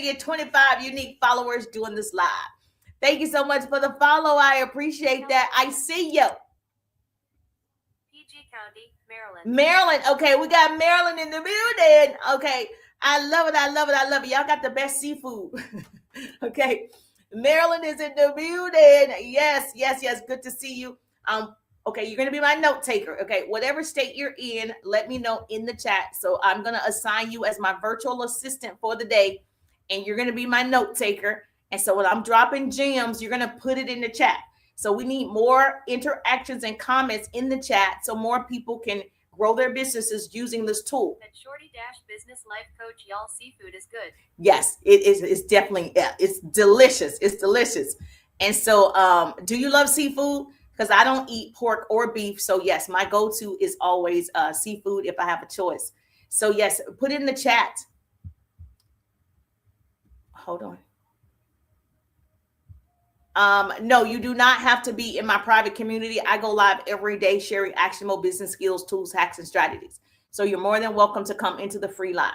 get 25 unique followers doing this live. Thank you so much for the follow. I appreciate that. I see you. PG County, Maryland. Maryland. Okay, we got Maryland in the building. Okay. I love it. I love it. I love it. Y'all got the best seafood. Okay. Maryland is in the building. Yes, yes, yes. Good to see you. Okay, you're gonna be my note taker. Okay, whatever state you're in, let me know in the chat. So I'm gonna assign you as my virtual assistant for the day, and you're gonna be my note taker. And so when I'm dropping gems, you're gonna put it in the chat. So we need more interactions and comments in the chat so more people can grow their businesses using this tool. That Shorty Dash Business Life Coach, y'all seafood is good. Yes, it is. It's definitely, yeah, it's delicious. It's delicious. And so, do you love seafood? Because I don't eat pork or beef. So yes, my go-to is always seafood if I have a choice. So yes, put it in the chat. Hold on. No, you do not have to be in my private community. I go live every day sharing actionable business skills, tools, hacks, and strategies. So you're more than welcome to come into the free live.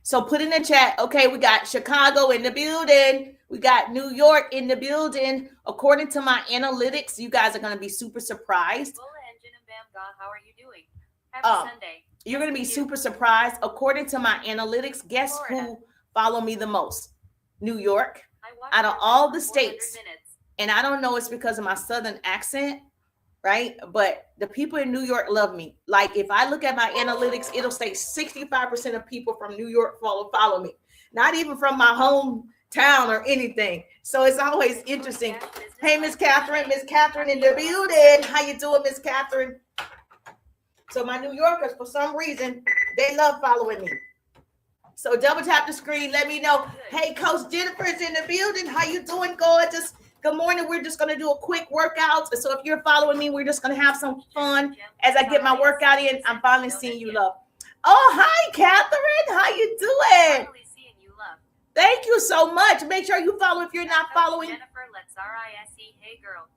So put in the chat. Okay, we got Chicago in the building. We got New York in the building. According to my analytics, you guys are going to be super surprised. Engine and Bam God, how are you doing? Happy Sunday. You're going to be super surprised. According to my analytics, guess who follow me the most? New York. Out of all the states. And I don't know, it's because of my southern accent, right? But the people in New York love me. Like if I look at my analytics, it'll say 65% of people from New York follow me. Not even from my hometown or anything. So it's always interesting. Hey, Miss Catherine in the building. How you doing, Miss Catherine? So my New Yorkers, for some reason, they love following me. So double tap the screen. Let me know. Hey, Coach Jennifer's in the building. How you doing, gorgeous? Good morning. We're just going to do a quick workout. So if you're following me, we're just going to have some fun as I get my workout in. I'm finally seeing you, love. Oh, hi, Catherine. How you doing? Thank you so much. Make sure you follow if you're not following. Jennifer, let's RISE. Hey, girl.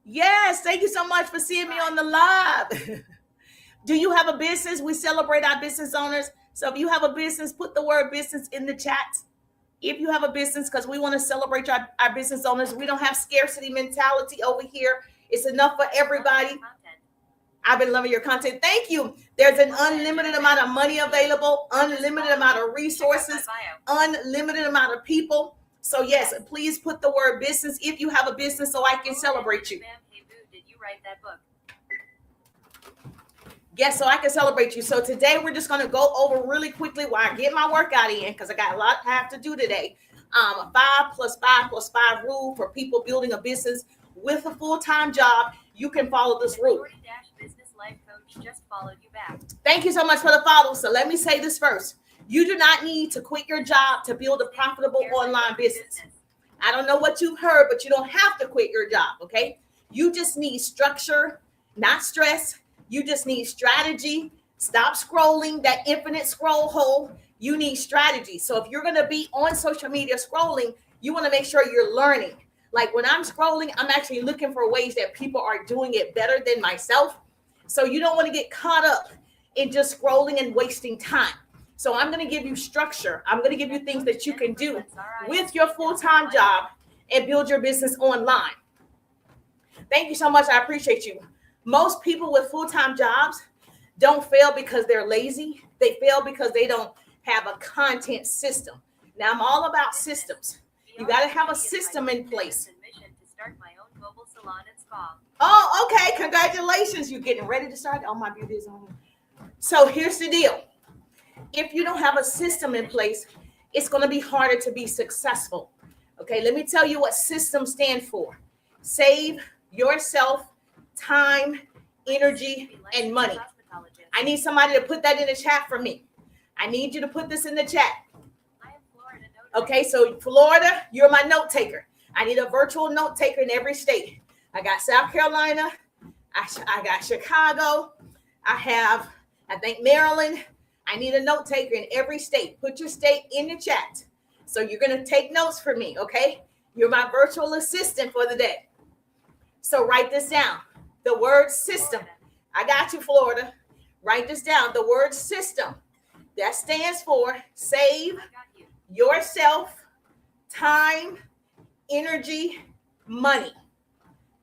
Yes, thank you so much for seeing me on the live. Do you have a business? We celebrate our business owners. So if you have a business, put the word business in the chat. If you have a business, because we want to celebrate our business owners. We don't have scarcity mentality over here. It's enough for everybody. I've been loving your content. Thank you. There's an unlimited amount of money available, unlimited amount of resources, unlimited amount of people. So yes, please put the word business if you have a business so I can celebrate you. Hey, Boo, did you write that book? Yes, so I can celebrate you. So today we're just going to go over really quickly while I get my workout in because I got a lot I have to do today. 5 + 5 + 5 rule for people building a business with a full-time job. You can follow this rule. Shorty Dash Business Life Coach just followed you back. Thank you so much for the follow. So let me say this first. You do not need to quit your job to build a profitable online business. I don't know what you've heard, but you don't have to quit your job, okay? You just need structure, not stress. You just need strategy. Stop scrolling that infinite scroll hole. You need strategy. So if you're going to be on social media scrolling, you want to make sure you're learning. Like when I'm scrolling, I'm actually looking for ways that people are doing it better than myself. So you don't want to get caught up in just scrolling and wasting time. So I'm going to give you structure. I'm going to give you things that you can do with your full-time job and build your business online. Thank you so much. I appreciate you. Most people with full-time jobs don't fail because they're lazy. They fail because they don't have a content system. Now, I'm all about systems. You got to have a system in place. Oh, okay. Congratulations. You're getting ready to start. Oh, my beauty is on. So here's the deal. If you don't have a system in place, it's going to be harder to be successful. Okay, let me tell you what system stands for. Save yourself time, energy, and money. I need somebody to put that in the chat for me. I need you to put this in the chat. Okay, so Florida, you're my note taker. I need a virtual note taker in every state. I got South Carolina. I got Chicago. I think Maryland. I need a note taker in every state. Put your state in the chat. So you're going to take notes for me, okay? You're my virtual assistant for the day. So write this down. The word system. I got you, Florida. Write this down. The word system. That stands for save yourself, time, energy, money.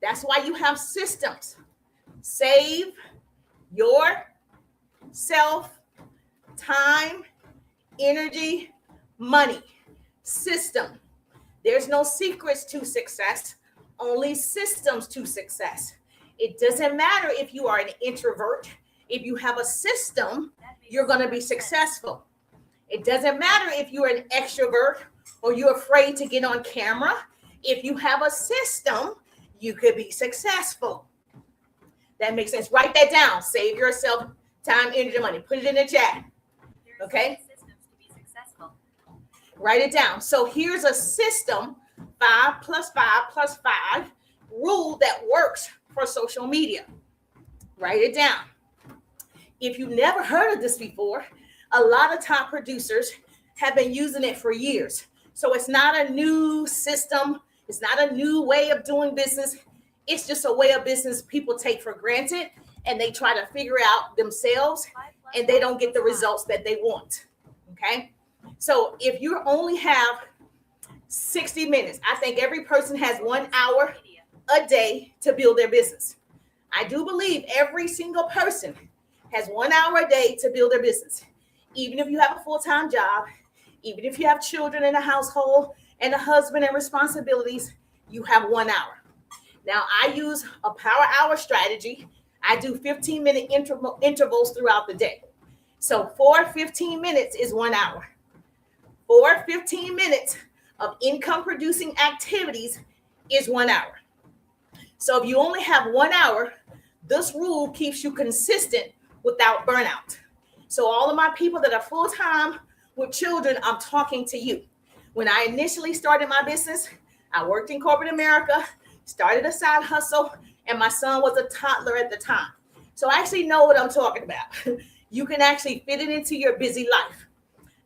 That's why you have systems. Save yourself, time, energy, money. System. There's no secrets to success, only systems to success. It doesn't matter if you are an introvert. If you have a system, you're going to be successful. It doesn't matter if you're an extrovert or you're afraid to get on camera. If you have a system, you could be successful. That makes sense. Write that down. Save yourself time, energy, money. Put it in the chat. Okay? Systems to be successful. Write it down. So here's a system, 5 plus 5 plus 5 rule that works for social media. Write it down. If you've never heard of this before, a lot of top producers have been using it for years. So it's not a new system. It's not a new way of doing business. It's just a way of business people take for granted and they try to figure out themselves and they don't get the results that they want. Okay? So if you only have 60 minutes, I think every person has 1 hour a day to build their business. I do believe every single person has 1 hour a day to build their business. Even if you have a full-time job, even if you have children in a household and a husband and responsibilities, you have 1 hour. Now, I use a power hour strategy. I do 15-minute intervals throughout the day. So 4 15 minutes is 1 hour. 4 15 minutes of income-producing activities is 1 hour. So if you only have 1 hour, this rule keeps you consistent without burnout. So all of my people that are full-time with children, I'm talking to you. When I initially started my business, I worked in corporate America, started a side hustle, and my son was a toddler at the time. So I actually know what I'm talking about. You can actually fit it into your busy life.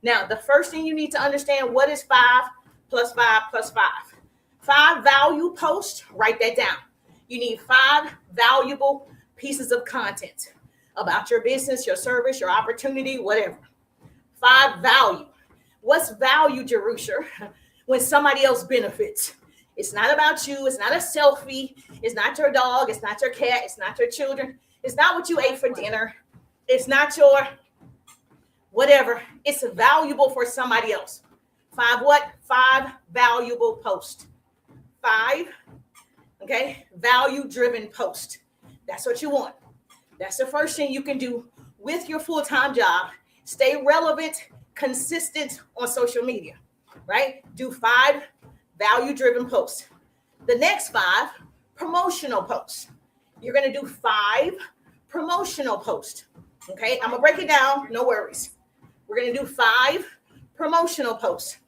Now, the first thing you need to understand, what is 5 plus 5 plus 5? 5 value posts, write that down. You need 5 valuable pieces of content about your business, your service, your opportunity, whatever. 5 value. What's value, Jerusha, when somebody else benefits? It's not about you. It's not a selfie. It's not your dog. It's not your cat. It's not your children. It's not what you ate for dinner. It's not your whatever. It's valuable for somebody else. 5 what? 5 valuable posts. 5, okay, value-driven post. That's what you want. That's the first thing you can do with your full-time job. Stay relevant, consistent on social media, right? Do 5 value-driven posts. The next 5 promotional posts. You're going to do 5 promotional posts, okay? I'm going to break it down. No worries. We're going to do 5 promotional posts.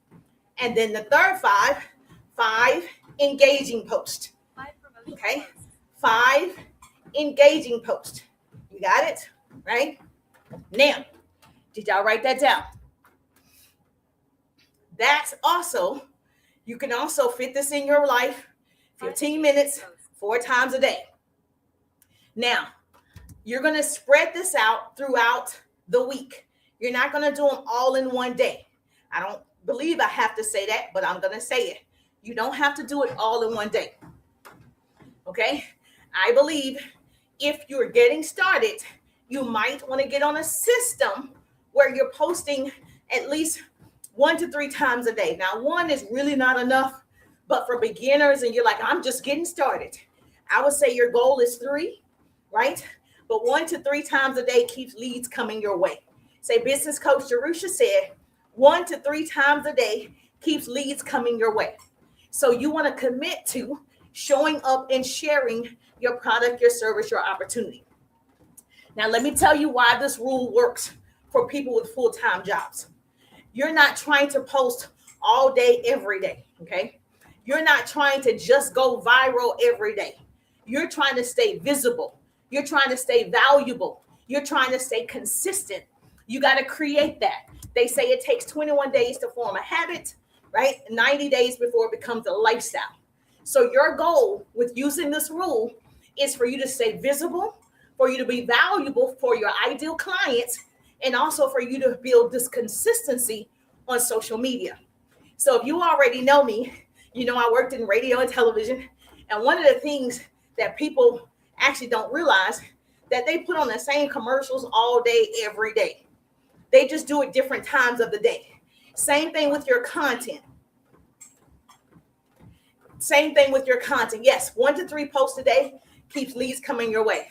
And then the third 5 engaging posts, okay? 5 engaging posts. You got it, right? Now, did y'all write that down? That's also, you can also fit this in your life, 15 minutes, 4 times a day. Now, you're going to spread this out throughout the week. You're not going to do them all in one day. I don't believe I have to say that, but I'm going to say it. You don't have to do it all in one day. Okay? I believe if you're getting started, you might want to get on a system where you're posting at least 1 to 3 times a day. Now, 1 is really not enough, but for beginners and you're like, I'm just getting started, I would say your goal is 3, right? But 1 to 3 times a day keeps leads coming your way. Say business coach Jerusha said 1 to 3 times a day keeps leads coming your way. So you want to commit to showing up and sharing your product, your service, your opportunity. Now, let me tell you why this rule works for people with full-time jobs. You're not trying to post all day, every day, okay? You're not trying to just go viral every day. You're trying to stay visible. You're trying to stay valuable. You're trying to stay consistent. You got to create that. They say it takes 21 days to form a habit, right? 90 days before it becomes a lifestyle. So your goal with using this rule is for you to stay visible, for you to be valuable for your ideal clients, and also for you to build this consistency on social media. So if you already know me, you know I worked in radio and television. And one of the things that people actually don't realize that they put on the same commercials all day, every day. They just do it different times of the day. Same thing with your content. Same thing with your content. Yes, 1 to 3 posts a day keeps leads coming your way.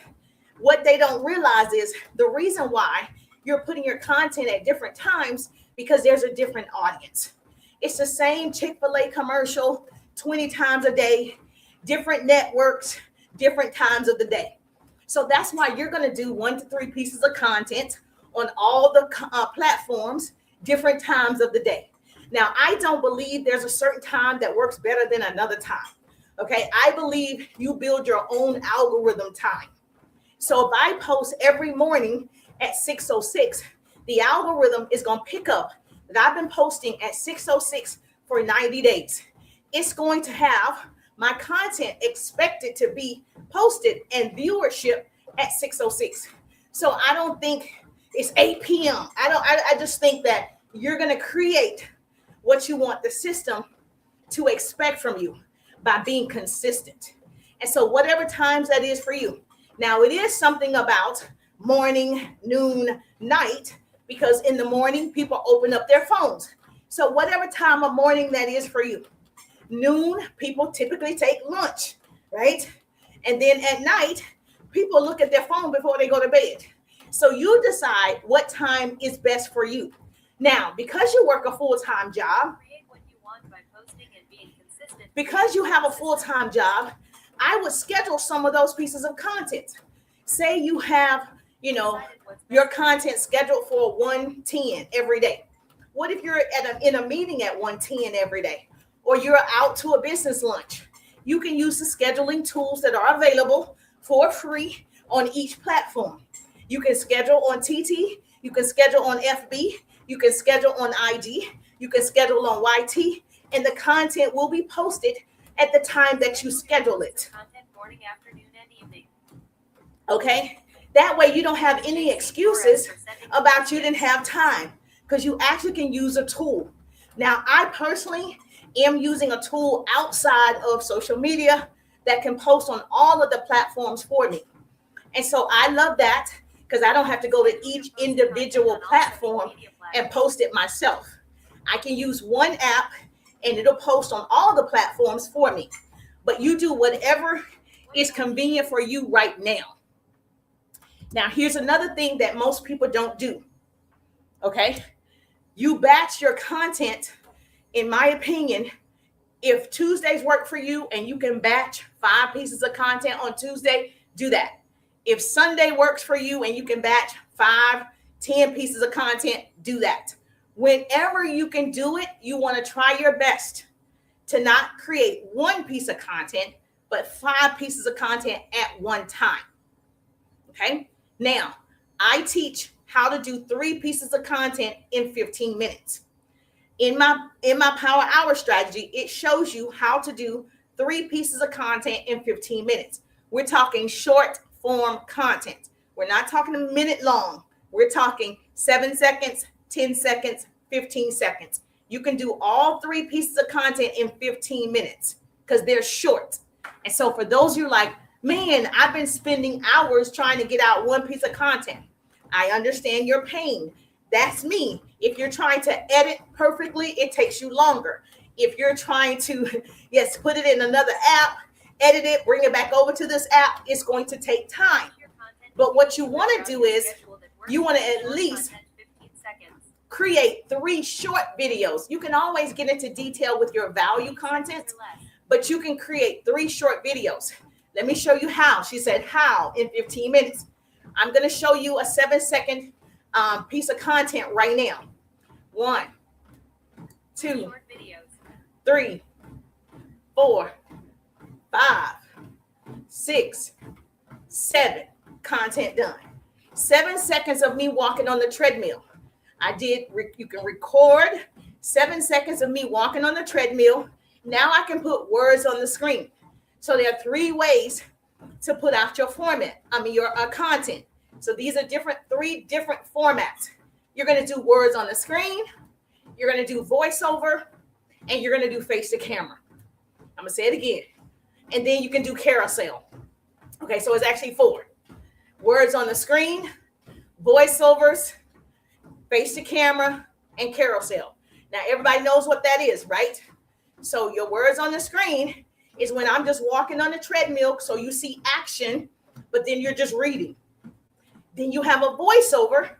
What they don't realize is the reason why you're putting your content at different times because there's a different audience. It's the same Chick-fil-A commercial 20 times a day, different networks, different times of the day. So that's why you're going to do 1 to 3 pieces of content on all the platforms, different times of the day. Now, I don't believe there's a certain time that works better than another time. Okay, I believe you build your own algorithm time. So if I post every morning at 6:06, the algorithm is going to pick up that I've been posting at 6:06 for 90 days. It's going to have my content expected to be posted and viewership at 6:06. So I don't think it's 8 p.m. I just think that you're going to create what you want the system to expect from you by being consistent. And so whatever times that is for you. Now it is something about morning, noon, night, because in the morning people open up their phones. So whatever time of morning that is for you. Noon, people typically take lunch, right? And then at night, people look at their phone before they go to bed. So you decide what time is best for you. Now, because you work a full-time job, Create what you want by posting and being consistent. because you have a full-time job, I would schedule some of those pieces of content. Say you have, your content scheduled for 1:10 every day. What if you're in a meeting at 1:10 every day? Or you're out to a business lunch? You can use the scheduling tools that are available for free on each platform. You can schedule on TT, you can schedule on FB, you can schedule on IG, you can schedule on YT, and the content will be posted at the time that you schedule it. Content morning, afternoon, and evening. Okay? That way you don't have any excuses about you didn't have time, because you actually can use a tool. Now, I personally am using a tool outside of social media that can post on all of the platforms for me. And so I love that because I don't have to go to each individual platform and post it myself. I can use one app and it'll post on all the platforms for me. But you do whatever is convenient for you right now. Now, here's another thing that most people don't do. Okay? You batch your content. In my opinion, if Tuesdays work for you and you can batch 5 pieces of content on Tuesday, do that. If Sunday works for you and you can batch 5, 10 pieces of content, do that. Whenever you can do it, you want to try your best to not create 1 piece of content, but 5 pieces of content at one time. Okay? Now, I teach how to do 3 pieces of content in 15 minutes. In my Power Hour strategy, it shows you how to do 3 pieces of content in 15 minutes. We're talking short form content. We're not talking a minute long. We're talking 7 seconds, 10 seconds, 15 seconds. You can do all 3 pieces of content in 15 minutes because they're short. And so for those of you like, man, I've been spending hours trying to get out 1 piece of content. I understand your pain. That's me. If you're trying to edit perfectly, it takes you longer. If you're trying to, put it in another app, edit it, bring it back over to this app, it's going to take time. But what you want to do is you want to at least create 3 short videos. You can always get into detail with your value content, but you can create 3 short videos. Let me show you how. She said, how in 15 minutes. I'm going to show you a 7-second piece of content right now. 1, 2, 3, 4, 5, 6, 7. Content done. 7 seconds of me walking on the treadmill. You can record 7 seconds of me walking on the treadmill. Now I can put words on the screen. So there are 3 ways to put out your your content. So these are 3 different formats. You're going to do words on the screen. You're going to do voiceover. and you're going to do face to camera. I'm going to say it again. And then you can do carousel. Okay, so it's actually 4. Words on the screen, voiceovers, face to camera, and carousel. Now, everybody knows what that is, right? So your words on the screen is when I'm just walking on the treadmill, so you see action, but then you're just reading. Then you have a voiceover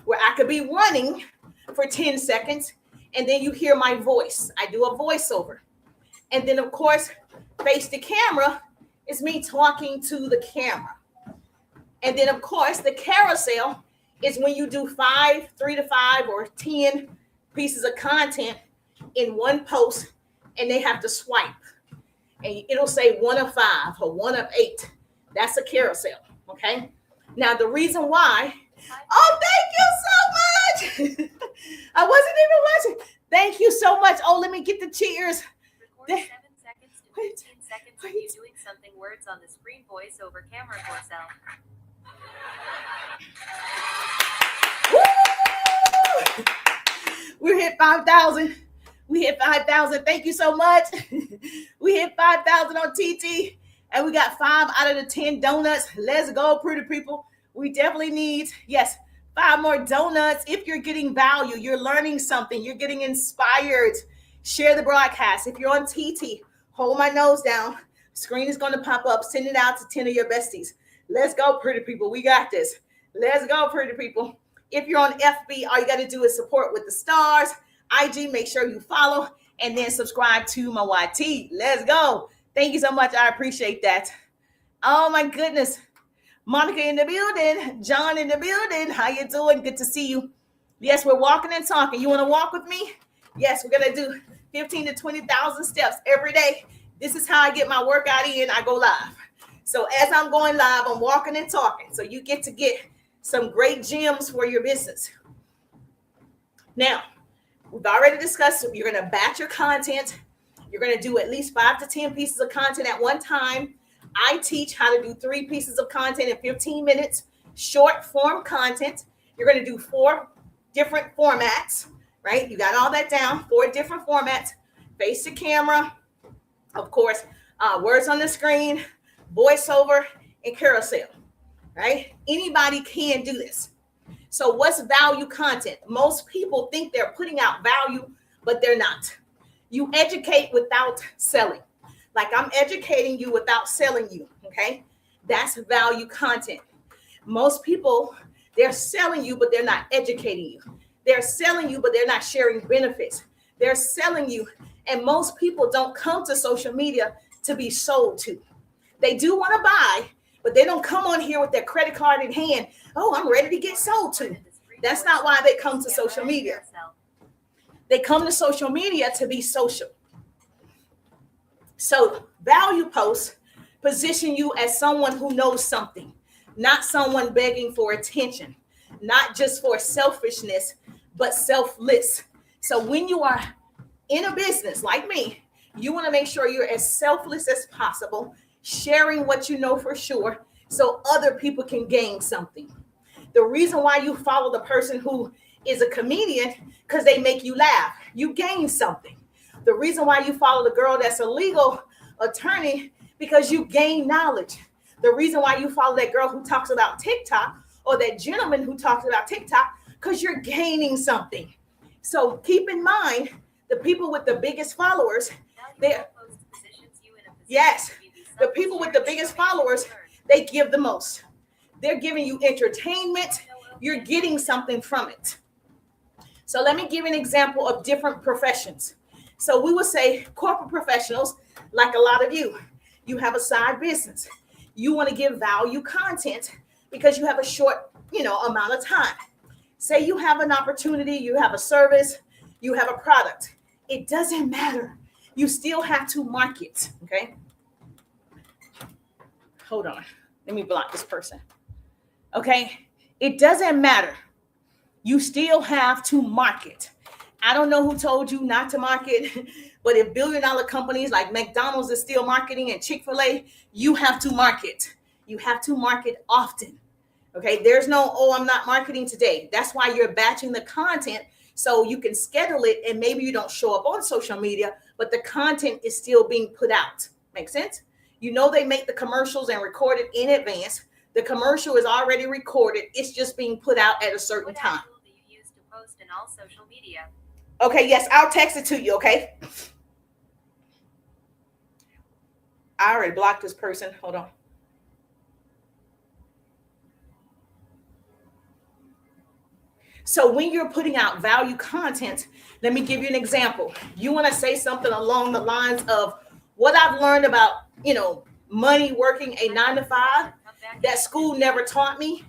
where I could be running for 10 seconds, and then you hear my voice. I do a voiceover. And then, of course, face to camera is me talking to the camera. And then, of course, the carousel is when you do 3 to 5 or 10 pieces of content in one post, and they have to swipe. And it'll say 1 of 5 or 1 of 8. That's a carousel, okay? Now, the reason why, thank you so much. I wasn't even watching. Thank you so much. Oh, let me get the cheers. Record 7 seconds to 15 seconds of you doing something. Words on the screen, voice over camera, carousel. We hit 5,000. We hit 5,000. Thank you so much. We hit 5,000 on TT, and we got 5 out of the 10 donuts. Let's go, pretty people. We definitely need, 5 more donuts. If you're getting value, you're learning something, you're getting inspired, share the broadcast. If you're on TT, hold my nose down. Screen is going to pop up. Send it out to 10 of your besties. Let's go, pretty people. We got this. Let's go, pretty people. If you're on FB, all you got to do is support with the stars. IG, make sure you follow and then subscribe to my YT. Let's go. Thank you so much. I appreciate that. Oh, my goodness. Monica in the building. John in the building. How you doing? Good to see you. Yes, we're walking and talking. You want to walk with me? Yes, we're going to do 15 to 20,000 steps every day. This is how I get my workout in. I go live. So as I'm going live, I'm walking and talking. So you get to get some great gems for your business. Now, we've already discussed you're going to batch your content. You're going to do at least 5 to 10 pieces of content at one time. I teach how to do 3 pieces of content in 15 minutes, short form content. You're going to do 4 different formats, right? You got all that down, 4 different formats, face to camera, of course, words on the screen, voiceover, and carousel, right? Anybody can do this. So what's value content? Most people think they're putting out value, but they're not. You educate without selling. Like I'm educating you without selling you, okay? That's value content. Most people, they're selling you, but they're not educating you. They're selling you, but they're not sharing benefits. They're selling you, and most people don't come to social media to be sold to. They do want to buy, but they don't come on here with their credit card in hand. Oh, I'm ready to get sold to. That's not why they come to social media. They come to social media to be social. So value posts position you as someone who knows something, not someone begging for attention, not just for selfishness, but selfless. So when you are in a business like me, you want to make sure you're as selfless as possible, sharing what you know for sure so other people can gain something. The reason why you follow the person who is a comedian, because they make you laugh. You gain something. The reason why you follow the girl that's a legal attorney, because you gain knowledge. The reason why you follow that girl who talks about TikTok or that gentleman who talks about TikTok, because you're gaining something. So keep in mind, the people with the biggest followers, the people with the biggest followers, they give the most. They're giving you entertainment. You're getting something from it. So let me give you an example of different professions. So we would say corporate professionals, like a lot of you have a side business. You want to give value content because you have a short, amount of time. Say you have an opportunity, you have a service, you have a product. It doesn't matter. You still have to market, okay? Hold on. Let me block this person. Okay? It doesn't matter. You still have to market. I don't know who told you not to market, but if billion-dollar companies like McDonald's is still marketing and Chick-fil-A, you have to market. You have to market often. Okay? There's no, I'm not marketing today. That's why you're batching the content So you can schedule it, and maybe you don't show up on social media, but the content is still being put out. Make sense? You know, they make the commercials and record it in advance. The commercial is already recorded. It's just being put out at a certain What time. app tool do you use to post in all social media? Okay, yes, I'll text it to you, okay? I already blocked this person. Hold on. So when you're putting out value content, let me give you an example. You want to say something along the lines of what I've learned about, money working a 9 to 5 that school never taught me.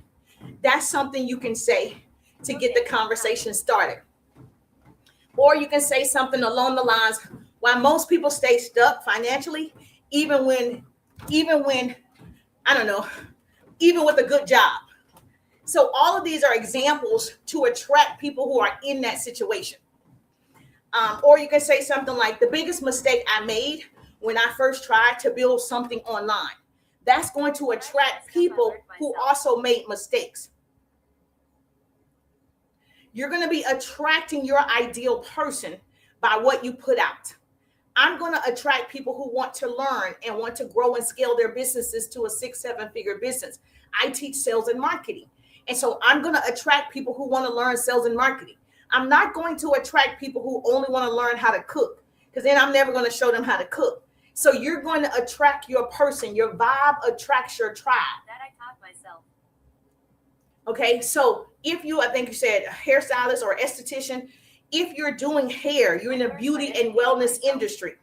That's something you can say to get the conversation started. Or you can say something along the lines, why most people stay stuck financially, even when, I don't know, even with a good job. So all of these are examples to attract people who are in that situation. Or you can say something like, the biggest mistake I made when I first tried to build something online. That's going to attract people who also made mistakes. You're going to be attracting your ideal person by what you put out. I'm going to attract people who want to learn and want to grow and scale their businesses to a 6-7 figure business. I teach sales and marketing. And so I'm going to attract people who want to learn sales and marketing. I'm not going to attract people who only want to learn how to cook, because then I'm never going to show them how to cook. So you're going to attract your person. Your vibe attracts your tribe. That I taught myself. Okay, so if you, I think you said hairstylist or esthetician, if you're doing hair, you're in the beauty and wellness industry.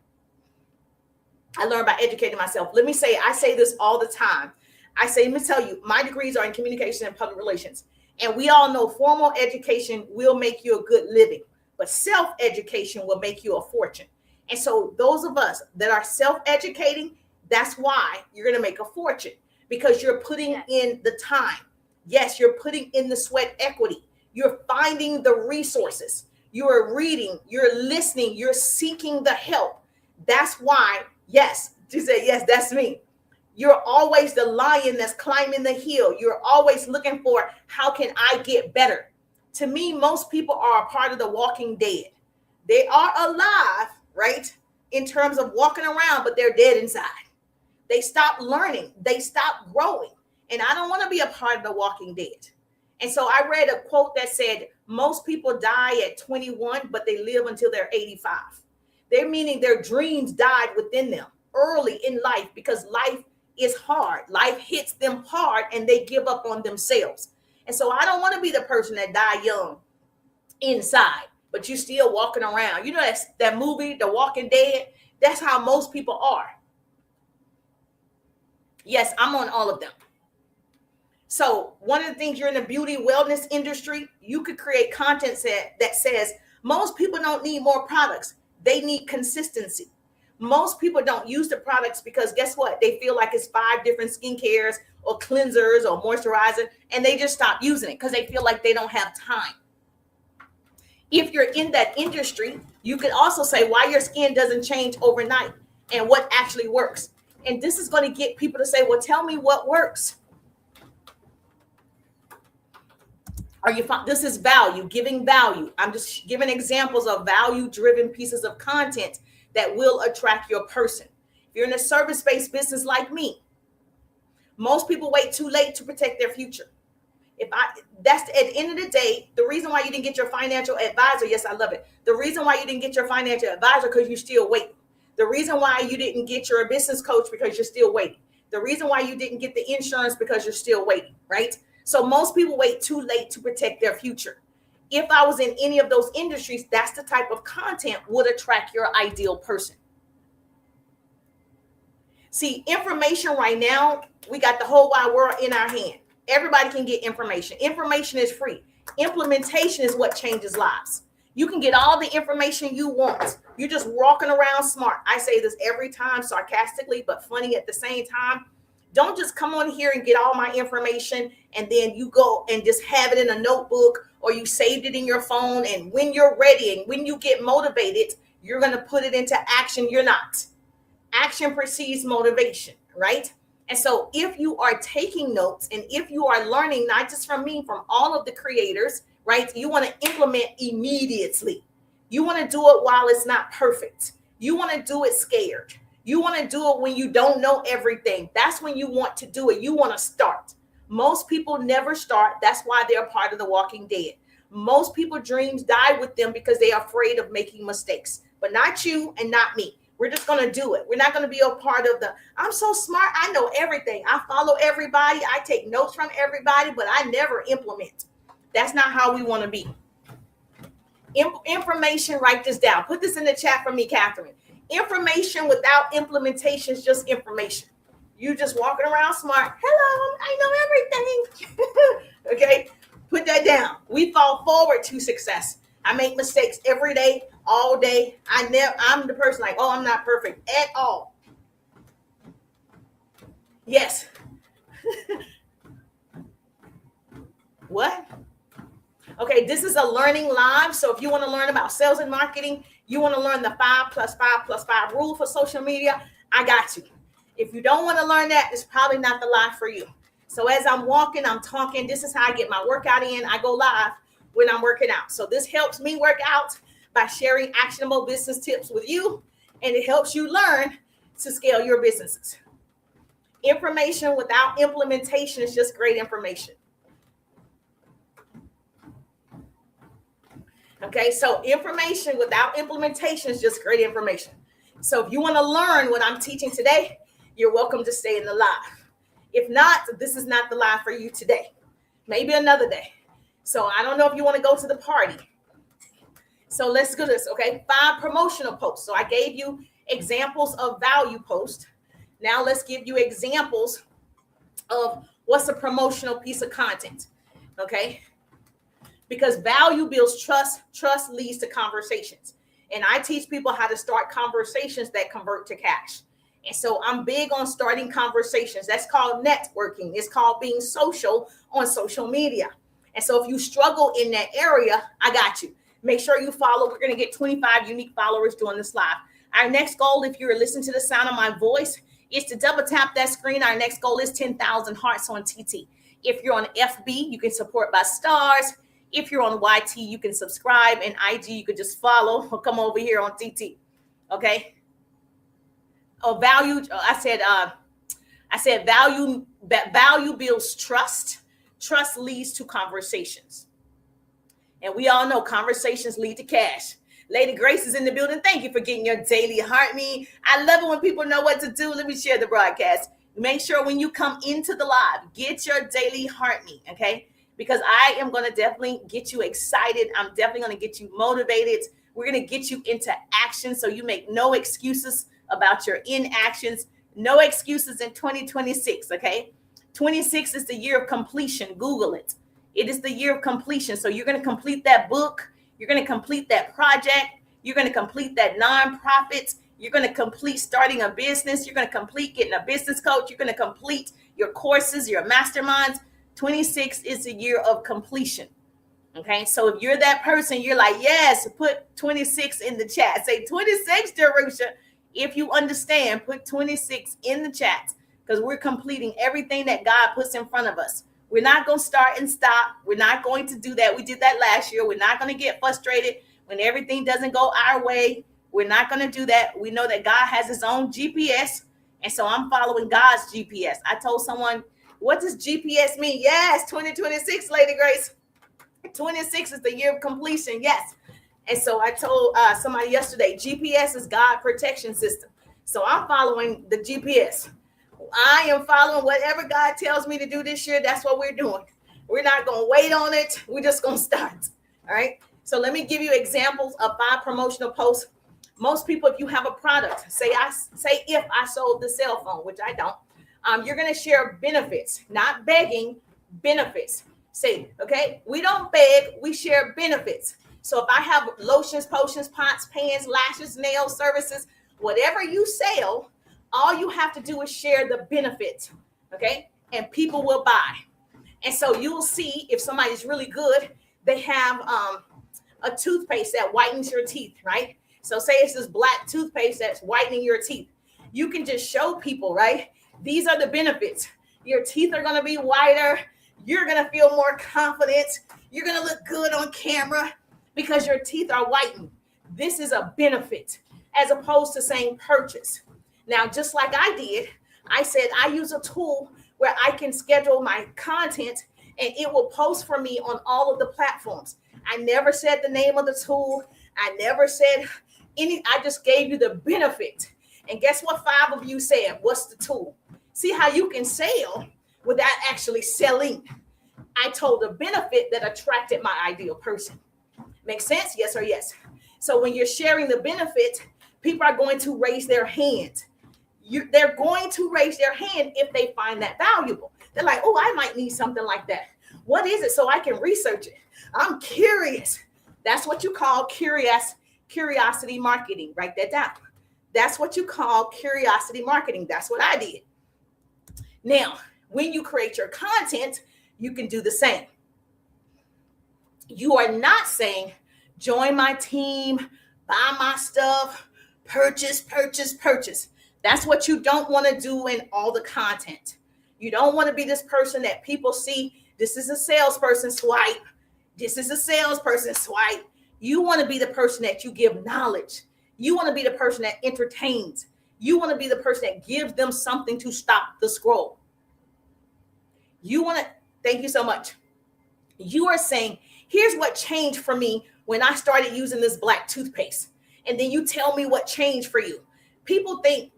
I learned by educating myself. Let me say, I say this all the time. Let me tell you, my degrees are in communication and public relations. And we all know formal education will make you a good living, but self-education will make you a fortune. And so those of us that are self-educating, that's why you're going to make a fortune, because you're putting in the time. Yes, you're putting in the sweat equity. You're finding the resources. You're reading, you're listening, you're seeking the help. That's why, yes, she said, yes, that's me. You're always the lion that's climbing the hill. You're always looking for, how can I get better? To me, most people are a part of the walking dead. They are alive, right, in terms of walking around, but they're dead inside. They stop learning. They stop growing. And I don't want to be a part of the walking dead. And so I read a quote that said, most people die at 21, but they live until they're 85. They're meaning their dreams died within them early in life, because life is hard. Life hits them hard and they give up on themselves. And so I don't want to be the person that died young inside, but you still walking around. You know, that movie, The Walking Dead? That's how most people are. Yes, I'm on all of them. So one of the things, you're in the beauty wellness industry, you could create content that says most people don't need more products. They need consistency. Most people don't use the products because guess what? They feel like it's 5 different skincares or cleansers or moisturizer, and they just stop using it because they feel like they don't have time. If you're in that industry, you could also say why your skin doesn't change overnight and what actually works. And this is going to get people to say, well, tell me what works. This is value, giving value. I'm just giving examples of value-driven pieces of content that will attract your person. If you're in a service-based business like me, most people wait too late to protect their future. That's at the end of the day, the reason why you didn't get your financial advisor. Yes, I love it. The reason why you didn't get your financial advisor, because you're still waiting. The reason why you didn't get your business coach, because you're still waiting. The reason why you didn't get the insurance, because you're still waiting, right? So most people wait too late to protect their future. If I was in any of those industries, that's the type of content would attract your ideal person. See, information right now, we got the whole wide world in our hand. Everybody can get information. Information is free. Implementation is what changes lives. You can get all the information you want. You're just walking around smart. I say this every time, sarcastically, but funny at the same time. Don't just come on here and get all my information and then you go and just have it in a notebook or you saved it in your phone. And when you're ready and when you get motivated, you're going to put it into action. You're not. Action precedes motivation, right? And so if you are taking notes and if you are learning, not just from me, from all of the creators, right? You want to implement immediately. You want to do it while it's not perfect. You want to do it scared. You want to do it when you don't know everything. That's when you want to do it. You want to start. Most people never start. That's why they're part of the Walking Dead. Most people's dreams die with them because they are afraid of making mistakes, but not you and not me. We're just going to do it. We're not going to be a part of the, I'm so smart, I know everything. I follow everybody. I take notes from everybody, but I never implement. That's not how we want to be. Information, write this down. Put this in the chat for me, Catherine. Information without implementation is just information. You just walking around smart. Hello, I know everything. Okay, put that down. We fall forward to success. I make mistakes every day, all day. I'm the person like, oh, I'm not perfect at all. Yes. What? Okay, this is a learning live. So if you want to learn about sales and marketing, you want to learn the 5+5+5 rule for social media, I got you. If you don't want to learn that, it's probably not the live for you. So as I'm walking, I'm talking. This is how I get my workout in. I go live when I'm working out. So this helps me work out by sharing actionable business tips with you, and it helps you learn to scale your businesses. Information without implementation is just great information. Okay, so information without implementation is just great information. So if you want to learn what I'm teaching today, you're welcome to stay in the live. If not, this is not the live for you today. Maybe another day. So I don't know if you want to go to the party. So let's do this, okay? 5 promotional posts. So I gave you examples of value posts. Now let's give you examples of what's a promotional piece of content, okay? Because value builds trust. Trust leads to conversations. And I teach people how to start conversations that convert to cash. And so I'm big on starting conversations. That's called networking. It's called being social on social media. And so if you struggle in that area, I got you. Make sure you follow. We're going to get 25 unique followers doing this live. Our next goal, if you're listening to the sound of my voice, is to double tap that screen. Our next goal is 10,000 hearts on TT. If you're on FB, you can support by stars. If you're on YT, you can subscribe, and IG, you could just follow or come over here on TT. Okay. Oh, value. I said value builds trust. Trust leads to conversations. And we all know conversations lead to cash. Lady Grace is in the building. Thank you for getting your daily heart me. I love it when people know what to do. Let me share the broadcast. Make sure when you come into the live, get your daily heart me. Okay. Because I am going to definitely get you excited. I'm definitely going to get you motivated. We're going to get you into action so you make no excuses about your inactions. No excuses in 2026, okay? 26 is the year of completion. Google it. It is the year of completion. So you're going to complete that book. You're going to complete that project. You're going to complete that nonprofit. You're going to complete starting a business. You're going to complete getting a business coach. You're going to complete your courses, your masterminds. 26 is the year of completion. Okay, so if you're that person, you're like, yes, put 26 in the chat. Say 26, Jerusha. If you understand, put 26 in the chat because we're completing everything that God puts in front of us. We're not going to start and stop. We're not going to do that. We did that last year. We're not going to get frustrated when everything doesn't go our way. We're not going to do that. We know that God has his own GPS. And so I'm following God's GPS. I told someone, what does GPS mean? Yes, 2026, Lady Grace. 26 is the year of completion. Yes. And so I told somebody yesterday, GPS is God protection system. So I'm following the GPS. I am following whatever God tells me to do this year. That's what we're doing. We're not going to wait on it. We're just going to start. All right. So let me give you examples of 5 promotional posts. Most people, if you have a product, say if I sold the cell phone, which I don't, you're going to share benefits, not begging, benefits. Say, okay, we don't beg, we share benefits. So if I have lotions, potions, pots, pans, lashes, nail services, whatever you sell, all you have to do is share the benefit, okay? And people will buy. And so you will see if somebody's really good, they have a toothpaste that whitens your teeth, right? So say it's this black toothpaste that's whitening your teeth. You can just show people, right? These are the benefits. Your teeth are going to be whiter. You're going to feel more confident. You're going to look good on camera because your teeth are whitened. This is a benefit as opposed to saying purchase. Now, just like I did, I said I use a tool where I can schedule my content and it will post for me on all of the platforms. I never said the name of the tool. I never said I just gave you the benefit. And guess what 5 of you said? What's the tool? See how you can sell without actually selling. I told the benefit that attracted my ideal person. Make sense? Yes or yes? So when you're sharing the benefit, people are going to raise their hand. They're going to raise their hand if they find that valuable. They're like, oh, I might need something like that. What is it so I can research it? I'm curious. That's what you call curiosity marketing. Write that down. That's what you call curiosity marketing. That's what I did. Now, when you create your content, you can do the same. You are not saying, join my team, buy my stuff, purchase. That's what you don't want to do in all the content. You don't want to be this person that people see. This is a salesperson swipe. This is a salesperson swipe. You want to be the person that you give knowledge. You want to be the person that entertains. You want to be the person that gives them something to stop the scroll. Thank you so much. You are saying, here's what changed for me when I started using this black toothpaste. And then you tell me what changed for you. People think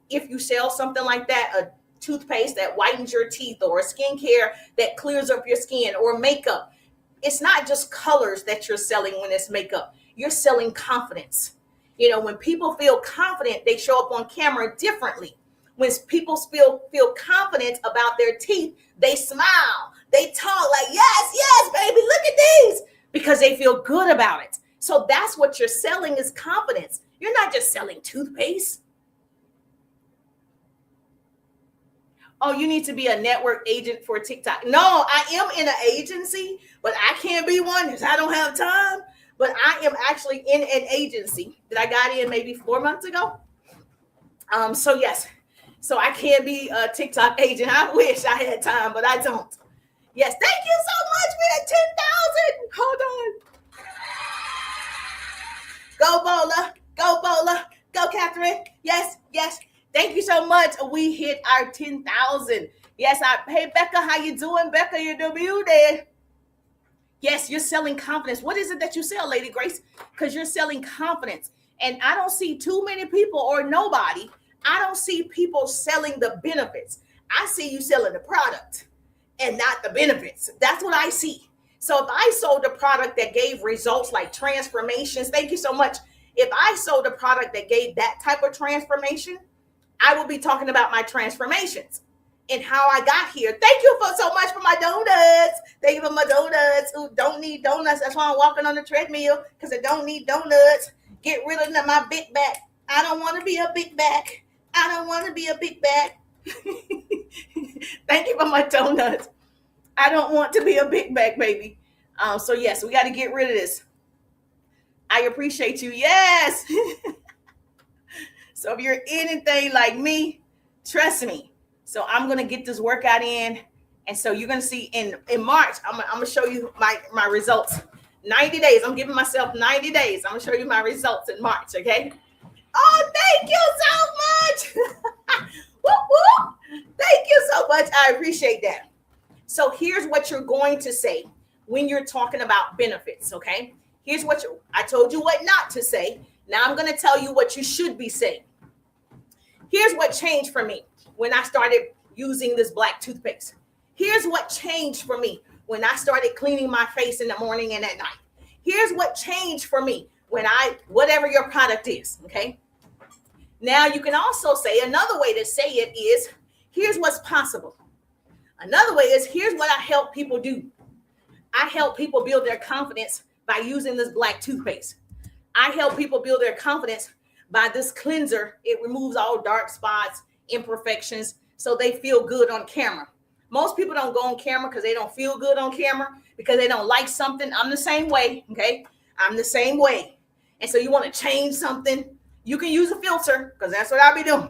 if you sell something like that, a toothpaste that whitens your teeth or a skincare that clears up your skin or makeup. It's not just colors that you're selling when it's makeup. You're selling confidence. When people feel confident, they show up on camera differently. When people feel confident about their teeth, they smile. They talk like, yes, baby, look at these, because they feel good about it. So that's what you're selling is confidence. You're not just selling toothpaste. Oh, you need to be a network agent for TikTok. No, I am in an agency, but I can't be one because I don't have time. But I am actually in an agency that I got in maybe 4 months ago. So yes, so I can't be a TikTok agent. I wish I had time, but I don't. Yes, thank you so much for that 10,000. Hold on. Go Bola, go Bola, go Catherine. Yes. Thank you so much. We hit our 10,000. Yes, hey Becca, how you doing? Becca, you're muted. Yes, you're selling confidence. What is it that you sell, Lady Grace? Because you're selling confidence. And I don't see too many people or nobody. I don't see people selling the benefits. I see you selling the product and not the benefits. That's what I see. So if I sold a product that gave results like transformations, thank you so much. If I sold a product that gave that type of transformation, I will be talking about my transformations and how I got here. Thank you so much for my donuts. Thank you for my donuts. Who don't need donuts. That's why I'm walking on the treadmill, because I don't need donuts. Get rid of my big back. I don't want to be a big back. I don't want to be a big back. Thank you for my donuts. I don't want to be a big back, baby. So yes, we got to get rid of this. I appreciate you. Yes. So if you're anything like me, trust me. So I'm going to get this workout in. And so you're going to see in March, I'm going to show you my results. 90 days. I'm giving myself 90 days. I'm going to show you my results in March. Okay. Oh, thank you so much. Woo, woo. Thank you so much. I appreciate that. So here's what you're going to say when you're talking about benefits. Okay. Here's what I told you what not to say. Now I'm going to tell you what you should be saying. Here's what changed for me when I started using this black toothpaste. Here's what changed for me when I started cleaning my face in the morning and at night. Here's what changed for me when whatever your product is, okay? Now you can also say, another way to say it is, here's what's possible. Another way is, here's what I help people do. I help people build their confidence by using this black toothpaste. I help people build their confidence by this cleanser. It removes all dark spots, imperfections, so they feel good on camera. Most people don't go on camera because they don't feel good on camera, because they don't like something. I'm the same way, okay? I'm the same way. And so you want to change something, you can use a filter, because that's what I'll be doing.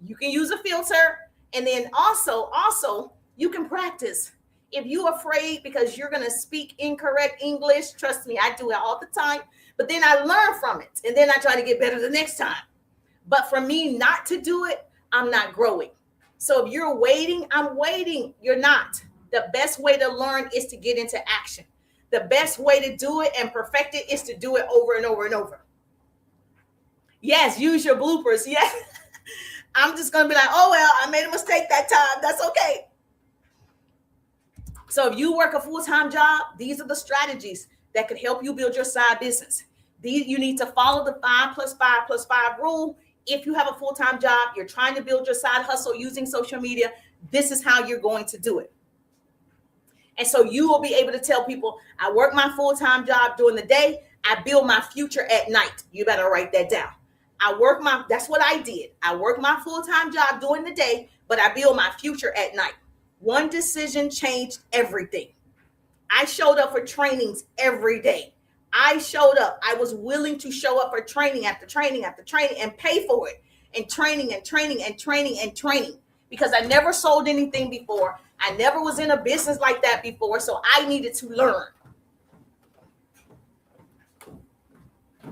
You can use a filter, and then also you can practice. If you're afraid because you're going to speak incorrect English, trust me, I do it all the time. But then I learn from it. And then I try to get better the next time. But for me not to do it, I'm not growing. So if you're waiting, I'm waiting. You're not. The best way to learn is to get into action. The best way to do it and perfect it is to do it over and over and over. Yes, use your bloopers. Yes. I'm just going to be like, oh, well, I made a mistake that time. That's okay. So if you work a full-time job, these are the strategies that could help you build your side business. You need to follow the 5 + 5 + 5 rule. If you have a full-time job, you're trying to build your side hustle using social media, this is how you're going to do it. And so you will be able to tell people, I work my full-time job during the day. I build my future at night. You better write that down. That's what I did. I work my full-time job during the day, but I build my future at night. One decision changed everything. I showed up for trainings every day. I showed up. I was willing to show up for training after training after training and pay for it, and training and training and training and training, because I never sold anything before. I never was in a business like that before. So I needed to learn.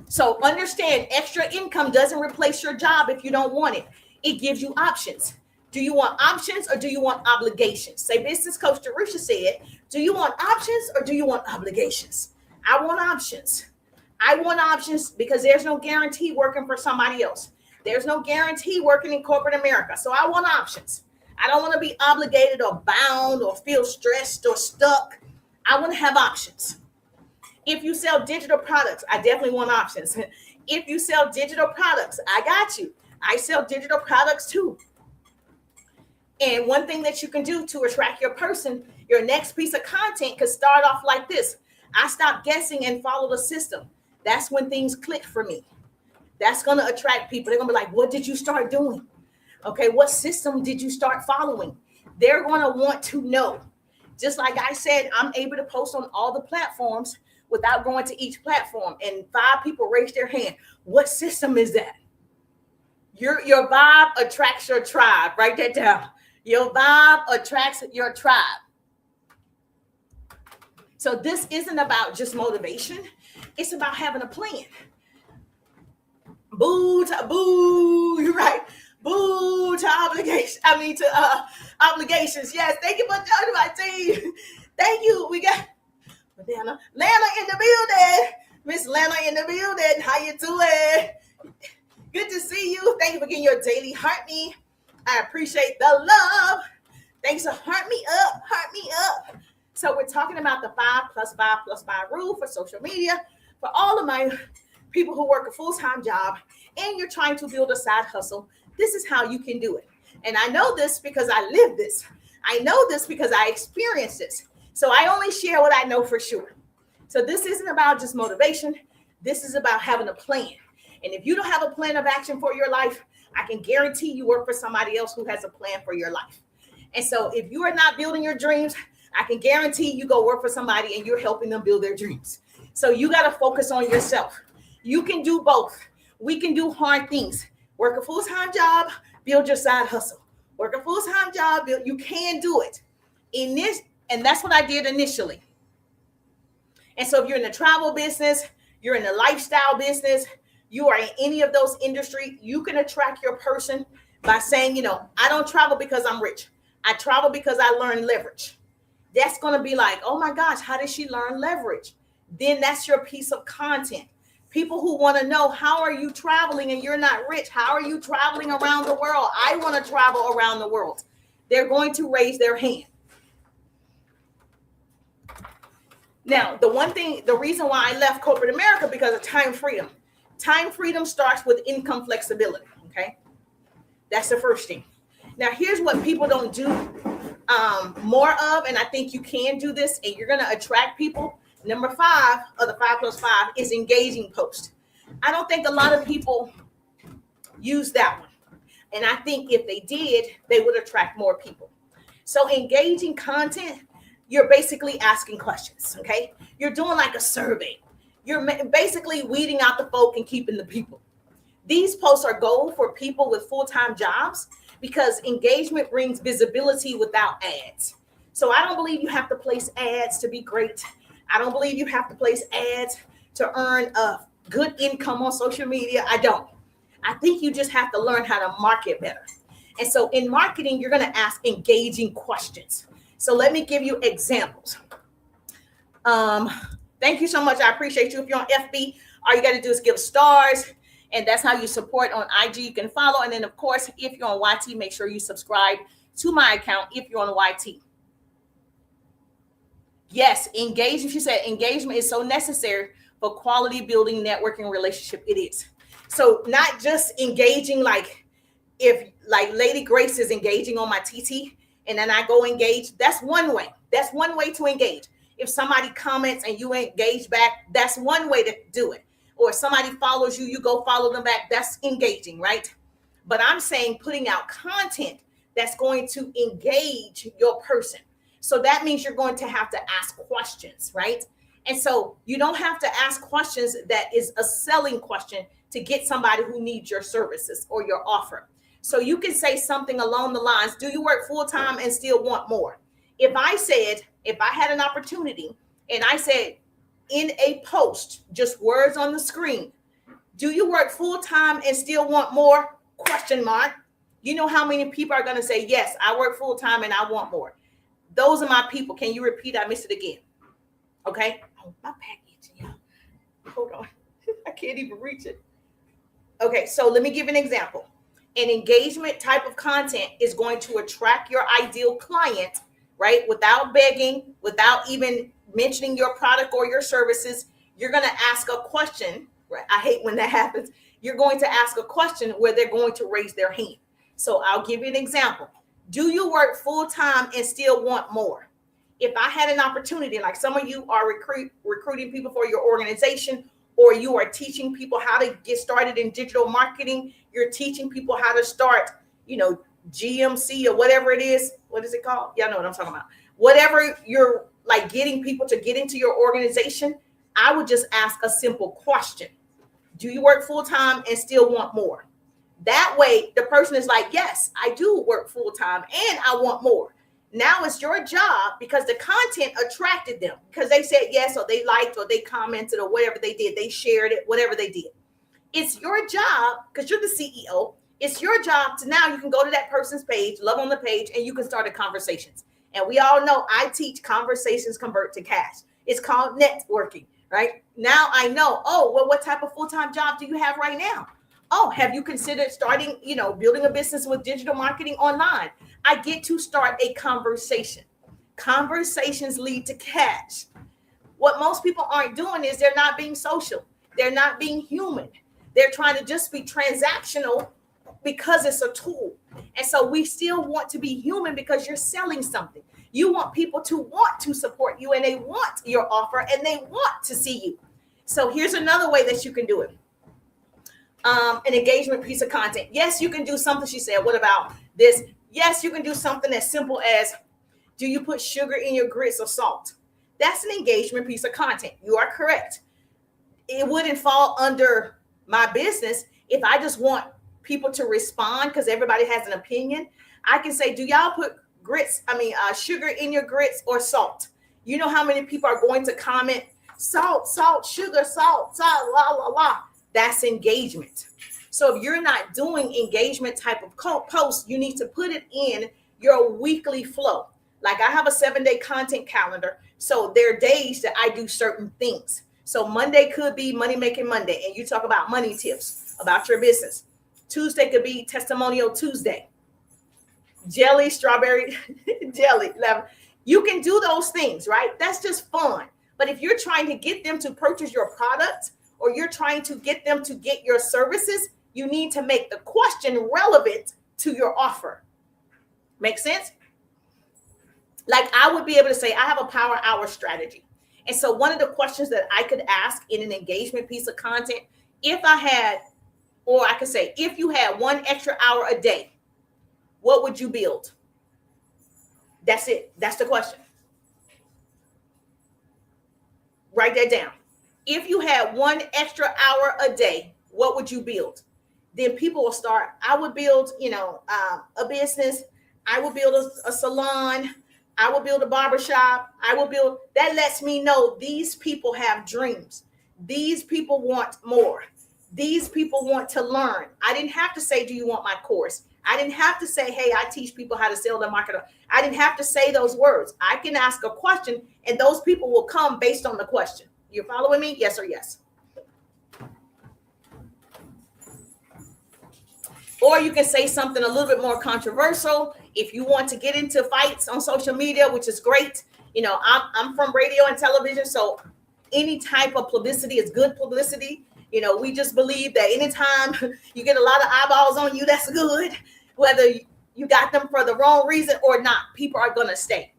So understand, extra income doesn't replace your job if you don't want it. It gives you options. Do you want options or do you want obligations? Say business coach Jerusha said, do you want options or do you want obligations? I want options. I want options because there's no guarantee working for somebody else. There's no guarantee working in corporate America. So I want options. I don't want to be obligated or bound or feel stressed or stuck. I want to have options. If you sell digital products, I definitely want options. If you sell digital products, I got you. I sell digital products too. And one thing that you can do to attract your person, your next piece of content could start off like this. I stopped guessing and follow the system. That's when things click for me. That's going to attract people. They're going to be like, what did you start doing? Okay, what system did you start following? They're going to want to know. Just like I said, I'm able to post on all the platforms without going to each platform. And 5 people raised their hand. What system is that? Your vibe attracts your tribe. Write that down. Your vibe attracts your tribe. So this isn't about just motivation. It's about having a plan. Boo to boo, you're right. Boo to obligation. To obligations. Yes, thank you for joining my team. Thank you. We got Lana in the building. Miss Lana in the building. How you doing? Good to see you. Thank you for getting your daily heart me. I appreciate the love. Thanks for heart me up. Heart me up. So we're talking about the 5 + 5 + 5 rule for social media. For all of my people who work a full-time job and you're trying to build a side hustle, this is how you can do it. And I know this because I live this. I know this because I experienced this. So I only share what I know for sure. So this isn't about just motivation. This is about having a plan. And if you don't have a plan of action for your life, I can guarantee you work for somebody else who has a plan for your life. And so if you are not building your dreams, I can guarantee you go work for somebody and you're helping them build their dreams. So you got to focus on yourself. You can do both. We can do hard things. Work a full-time job, build your side hustle. Work a full-time job, you can do it. And that's what I did initially. And so if you're in the travel business, you're in the lifestyle business, you are in any of those industries, you can attract your person by saying, I don't travel because I'm rich. I travel because I learned leverage. That's going to be like, oh my gosh, how did she learn leverage? Then that's your piece of content. People who want to know, how are you traveling and you're not rich? How are you traveling around the world? I want to travel around the world. They're going to raise their hand. Now, the reason why I left corporate America, because of time freedom. Time freedom starts with income flexibility, okay? That's the first thing. Now, here's what people don't do more of, and I think you can do this, and you're going to attract people. Number 5 of the 5 + 5 is engaging post. I don't think a lot of people use that one. And I think if they did, they would attract more people. So engaging content, you're basically asking questions, okay? You're doing like a survey. You're basically weeding out the folk and keeping the people. These posts are gold for people with full-time jobs because engagement brings visibility without ads. So I don't believe you have to place ads to be great. I don't believe you have to place ads to earn a good income on social media. I don't. I think you just have to learn how to market better. And so in marketing, you're going to ask engaging questions. So let me give you examples. Thank you so much. I appreciate you. If you're on FB, all you got to do is give stars. And that's how you support on IG. You can follow. And then, of course, if you're on YT, make sure you subscribe to my account if you're on YT. Yes, engagement. She said engagement is so necessary for quality building, networking, relationship. It is. So not just engaging like if like Lady Grace is engaging on my TT and then I go engage. That's one way. That's one way to engage. If somebody comments and you engage back, that's one way to do it. Or if somebody follows you, you go follow them back. That's engaging, right? But I'm saying putting out content that's going to engage your person. So that means you're going to have to ask questions, right? And so you don't have to ask questions that is a selling question to get somebody who needs your services or your offer. So you can say something along the lines, do you work full time and still want more? If I had an opportunity and I said in a post, just words on the screen, do you work full time and still want more? Question mark. You know how many people are going to say, yes, I work full time and I want more. Those are my people. Can you repeat? I missed it again. Okay. Oh, my package. Yeah. Hold on. I can't even reach it. Okay. So let me give an example. An engagement type of content is going to attract your ideal client, right? Without begging, without even mentioning your product or your services. You're going to ask a question, right? I hate when that happens. You're going to ask a question where they're going to raise their hand. So I'll give you an example. Do you work full time and still want more? If I had an opportunity, like some of you are recruiting people for your organization, or you are teaching people how to get started in digital marketing, you're teaching people how to start, GMC or whatever it is. What is it called? Y'all know what I'm talking about. Whatever you're like getting people to get into your organization, I would just ask a simple question. Do you work full time and still want more? That way, the person is like, yes, I do work full time and I want more. Now it's your job because the content attracted them because they said yes, or they liked, or they commented, or whatever they did. They shared it, whatever they did. It's your job because you're the CEO. It's your job to now you can go to that person's page, love on the page, and you can start a conversations. And we all know I teach conversations convert to cash. It's called networking, right? Now I know, what type of full-time job do you have right now? Oh, have you considered starting, building a business with digital marketing online? I get to start a conversation. Conversations lead to cash. What most people aren't doing is they're not being social. They're not being human. They're trying to just be transactional because it's a tool. And so we still want to be human because you're selling something. You want people to want to support you and they want your offer and they want to see you. So here's another way that you can do it. An engagement piece of content. Yes, you can do something. She said, what about this? Yes, you can do something as simple as, do you put sugar in your grits or salt? That's an engagement piece of content. You are correct. It wouldn't fall under my business if I just want people to respond because everybody has an opinion. I can say, do y'all put sugar in your grits or salt? You know how many people are going to comment salt, sugar, salt, la, la, la. That's engagement. So if you're not doing engagement type of posts, you need to put it in your weekly flow. Like I have a 7-day content calendar. So there are days that I do certain things. So Monday could be Money Making Monday, and you talk about money tips about your business. Tuesday could be Testimonial Tuesday. Jelly, strawberry, jelly. You can do those things, right? That's just fun. But if you're trying to get them to purchase your product, or you're trying to get them to get your services, you need to make the question relevant to your offer. Make sense? Like I would be able to say, I have a power hour strategy. And so one of the questions that I could ask in an engagement piece of content, if you had 1 extra hour a day, what would you build? That's it. That's the question. Write that down. If you had 1 extra hour a day, what would you build? Then people will start. I would build, a business. I would build a salon. I will build a barbershop. I will build, that lets me know these people have dreams. These people want more. These people want to learn. I didn't have to say, do you want my course? I didn't have to say, hey, I teach people how to sell and market. I didn't have to say those words. I can ask a question and those people will come based on the question. You following me? Yes or yes? Or you can say something a little bit more controversial. If you want to get into fights on social media, which is great. You know, I'm from radio and television, so any type of publicity is good publicity. You know, we just believe that anytime you get a lot of eyeballs on you, that's good. Whether you got them for the wrong reason or not, people are going to stay.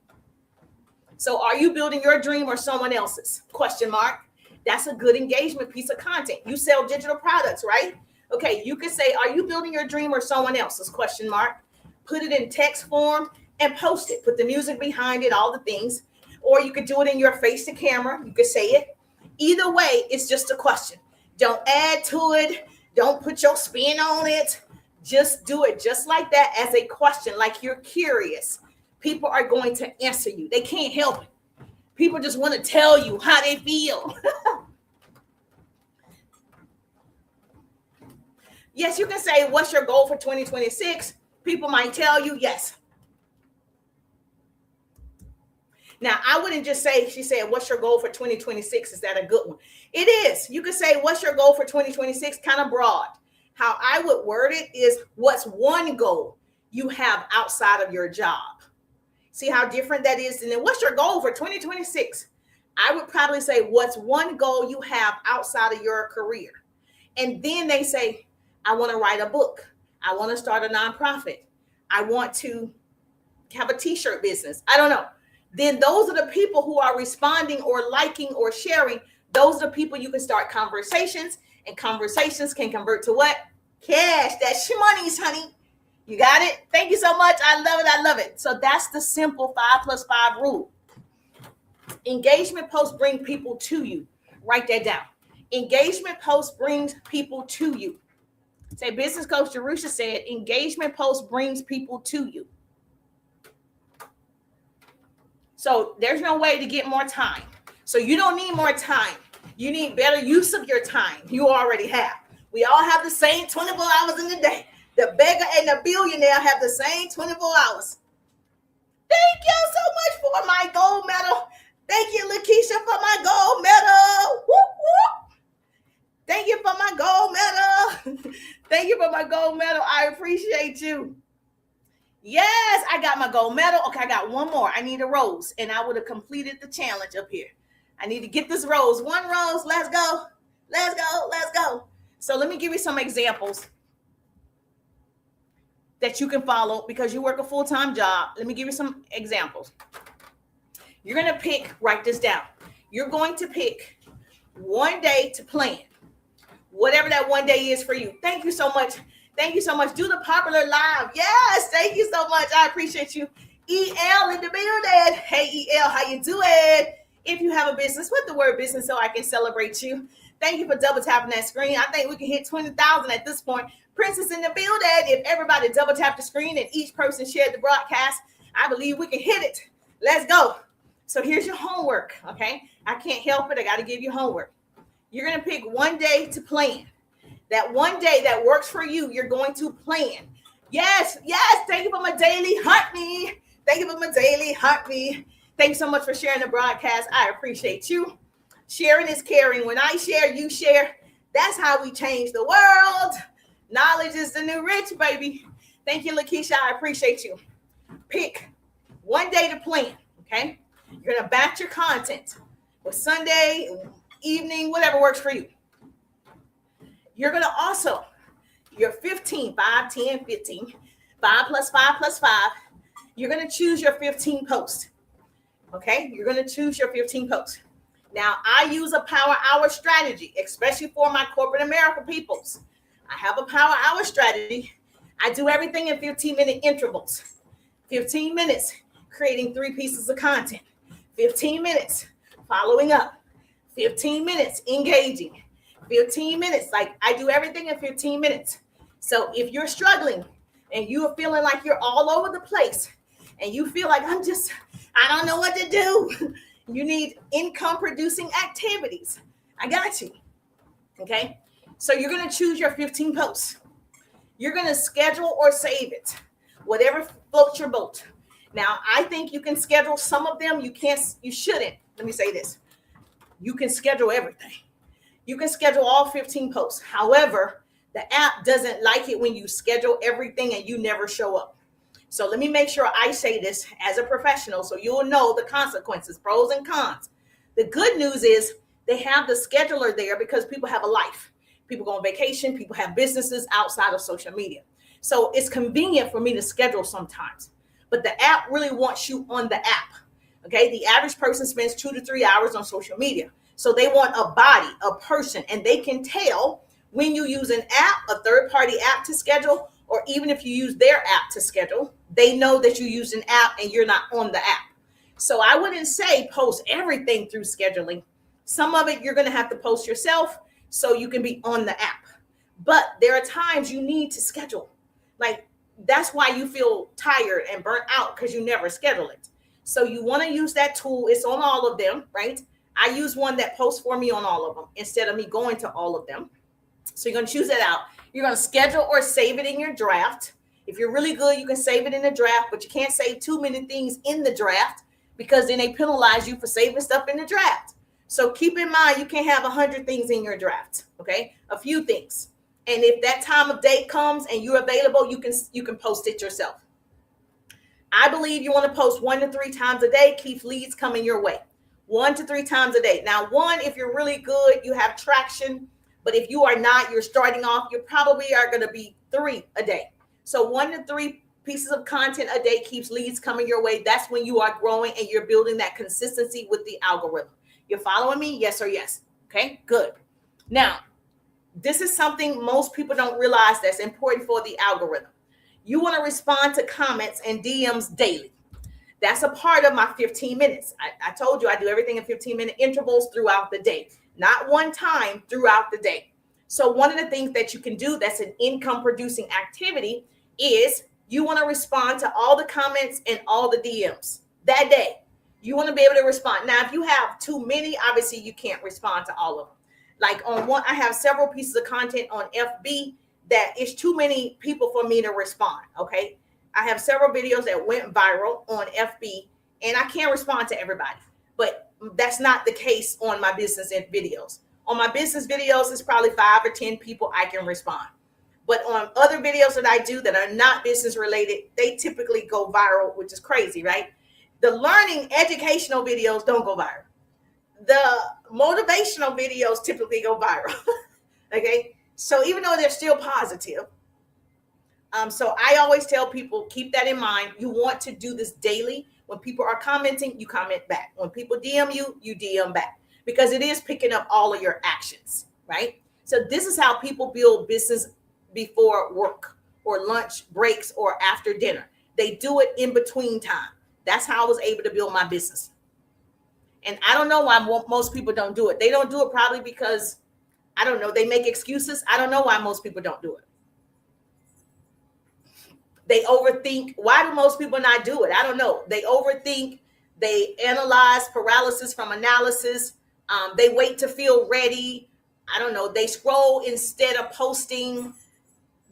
So are you building your dream or someone else's? Question mark. That's a good engagement piece of content. You sell digital products, right? Okay, you can say, are you building your dream or someone else's? Question mark. Put it in text form and post it. Put the music behind it, all the things. Or you could do it in your face to camera. You could say it. Either way, it's just a question. Don't add to it. Don't put your spin on it. Just do it just like that as a question, like you're curious. People are going to answer you. They can't help it. People just want to tell you how they feel. Yes, you can say, what's your goal for 2026? People might tell you yes. Now, I wouldn't just say, she said, what's your goal for 2026? Is that a good one? It is. You could say, what's your goal for 2026? Kind of broad. How I would word it is, what's one goal you have outside of your job? See how different that is? And then what's your goal for 2026? I would probably say, what's one goal you have outside of your career? And then they say, I want to write a book. I want to start a nonprofit. I want to have a t-shirt business. I don't know. Then those are the people who are responding or liking or sharing. Those are the people you can start conversations, and conversations can convert to what? Cash. That's monies, honey. You got it? Thank you so much. I love it. I love it. So that's the simple 5+5 rule. Engagement posts bring people to you. Write that down. Engagement posts brings people to you. Say, business coach Jerusha said, engagement post brings people to you. So there's no way to get more time. So you don't need more time. You need better use of your time. You already have. We all have the same 24 hours in the day. The beggar and the billionaire have the same 24 hours. Thank you so much for my gold medal. Thank you, Lakeisha, for my gold medal. Whoop, whoop. Thank you for my gold medal. Thank you for my gold medal. I appreciate you. Yes, I got my gold medal. Okay, I got one more. I need a rose, and I would have completed the challenge up here. I need to get this rose. One rose. Let's go. Let's go. Let's go. So let me give you some examples that you can follow because you work a full-time job. Let me give you some examples. You're going to pick, write this down. You're going to pick one day to plan. Whatever that one day is for you. Thank you so much. Thank you so much. Do the popular live. Yes, thank you so much. I appreciate you. EL in the building. Hey, EL, how you doing? If you have a business, put the word business so I can celebrate you. Thank you for double tapping that screen. I think we can hit 20,000 at this point. Princess in the building. If everybody double tap the screen and each person shared the broadcast, I believe we can hit it. Let's go. So here's your homework, okay? I can't help it. I got to give you homework. You're going to pick one day to plan. That one day that works for you, you're going to plan. Yes, yes. Thank you for my daily hunt me. Thank you for my daily hunt me. Thank you so much for sharing the broadcast. I appreciate you. Sharing is caring. When I share, you share. That's how we change the world. Knowledge is the new rich, baby. Thank you, Lakeisha. I appreciate you. Pick one day to plan, okay? You're going to batch your content for Sunday, evening, whatever works for you. You're going to also, your 15, 5, 10, 15, 5 plus 5 plus 5, you're going to choose your 15 posts, okay? You're going to choose your 15 posts. Now, I use a power hour strategy, especially for my corporate America peoples. I have a power hour strategy. I do everything in 15-minute intervals. 15 minutes creating 3 pieces of content. 15 minutes following up. 15 minutes engaging. 15 minutes. Like, I do everything in 15 minutes. So if you're struggling and you are feeling like you're all over the place and you feel like I don't know what to do. You need income producing activities. I got you. Okay. So you're going to choose your 15 posts. You're going to schedule or save it, whatever floats your boat. Now, I think you can schedule some of them. You shouldn't. Let me say this. You can schedule everything. You can schedule all 15 posts. However, the app doesn't like it when you schedule everything and you never show up. So let me make sure I say this as a professional so you'll know the consequences, pros and cons. The good news is they have the scheduler there because people have a life. People go on vacation, people have businesses outside of social media. So it's convenient for me to schedule sometimes. But the app really wants you on the app. Okay, the average person spends 2 to 3 hours on social media. So they want a body, a person, and they can tell when you use an app, a third-party app to schedule, or even if you use their app to schedule, they know that you use an app and you're not on the app. So I wouldn't say post everything through scheduling. Some of it you're going to have to post yourself so you can be on the app. But there are times you need to schedule. Like that's why you feel tired and burnt out because you never schedule it. So you want to use that tool. It's on all of them, right? I use one that posts for me on all of them instead of me going to all of them. So you're going to choose that out. You're going to schedule or save it in your draft. If you're really good, you can save it in the draft, but you can't save too many things in the draft because then they penalize you for saving stuff in the draft. So keep in mind, you can't have 100 things in your draft, okay? A few things. And if that time of day comes and you're available, you can post it yourself. I believe you want to post 1 to 3 times a day, keep leads coming your way. 1 to 3 times a day. Now, one, if you're really good, you have traction. But if you are not, you're starting off, you probably are going to be 3 a day. So 1 to 3 pieces of content a day keeps leads coming your way. That's when you are growing and you're building that consistency with the algorithm. You're following me? Yes or yes? Okay, good. Now, this is something most people don't realize that's important for the algorithm. You want to respond to comments and DMs daily. That's a part of my 15 minutes. I told you I do everything in 15-minute intervals throughout the day, not one time throughout the day. So one of the things that you can do that's an income producing activity is you want to respond to all the comments and all the DMs that day. You want to be able to respond. Now, if you have too many, obviously you can't respond to all of them. Like on one, I have several pieces of content on FB that is too many people for me to respond. Okay. I have several videos that went viral on FB and I can't respond to everybody, but that's not the case on my business videos. On my business videos, it's probably 5 or 10 people I can respond. But on other videos that I do that are not business related, they typically go viral, which is crazy, right? The learning educational videos don't go viral. The motivational videos typically go viral. Okay. So even though they're still positive, so I always tell people, keep that in mind. You want to do this daily. When people are commenting, you comment back. When people DM you, you DM back because it is picking up all of your actions, right? So this is how people build business before work or lunch breaks or after dinner. They do it in between time. That's how I was able to build my business. And I don't know why most people don't do it. They don't do it probably because, I don't know, they make excuses. I don't know why most people don't do it. They overthink. Why do most people not do it? I don't know. They overthink. They analyze, paralysis from analysis. They wait to feel ready. I don't know. They scroll instead of posting.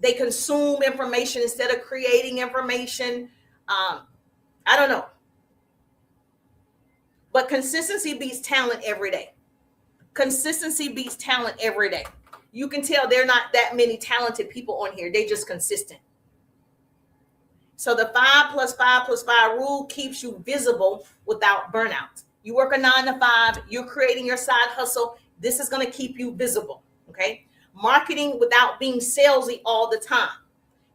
They consume information instead of creating information. I don't know. But consistency beats talent every day. Consistency beats talent every day. You can tell there are not that many talented people on here. They just consistent. So the 5 + 5 + 5 rule keeps you visible without burnout. You work a 9 to 5, you're creating your side hustle. This is going to keep you visible. Okay. Marketing without being salesy all the time.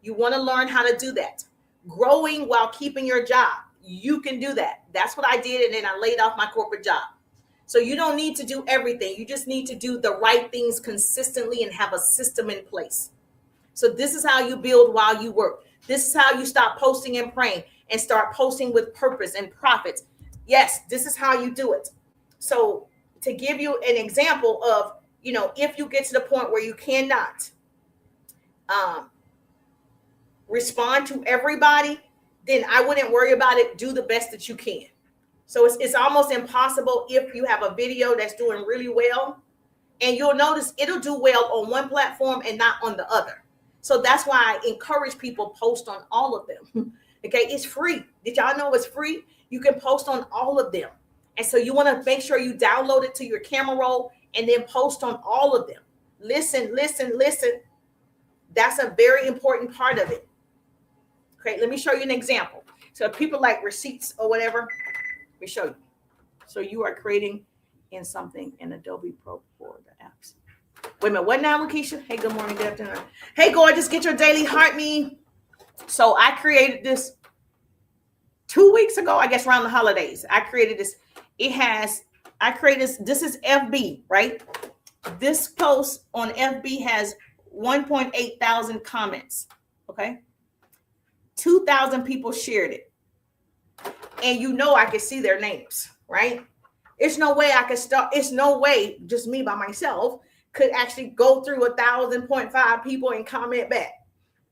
You want to learn how to do that. Growing while keeping your job. You can do that. That's what I did. And then I laid off my corporate job. So you don't need to do everything. You just need to do the right things consistently and have a system in place. So this is how you build while you work. This is how you stop posting and praying and start posting with purpose and profits. Yes, this is how you do it. So to give you an example of, if you get to the point where you cannot respond to everybody, then I wouldn't worry about it. Do the best that you can. So it's almost impossible if you have a video that's doing really well, and you'll notice it'll do well on one platform and not on the other. So that's why I encourage people post on all of them. Okay, it's free. Did y'all know it's free? You can post on all of them. And so you want to make sure you download it to your camera roll and then post on all of them. Listen. That's a very important part of it. Okay, let me show you an example. So people like receipts or whatever, let me show you. So you are creating in something in Adobe Pro for the apps. Wait a minute, what now, Lakeisha? Hey, good morning, good afternoon. Hey, gorgeous, get your daily heart me. So I created this 2 weeks ago, I guess around the holidays. I created this. I created this is FB, right? This post on FB has 1.8 thousand comments, okay? 2,000 people shared it. And you know I can see their names, right? It's no way I could start. It's no way just me by myself could actually go through 1,000.5 people and comment back,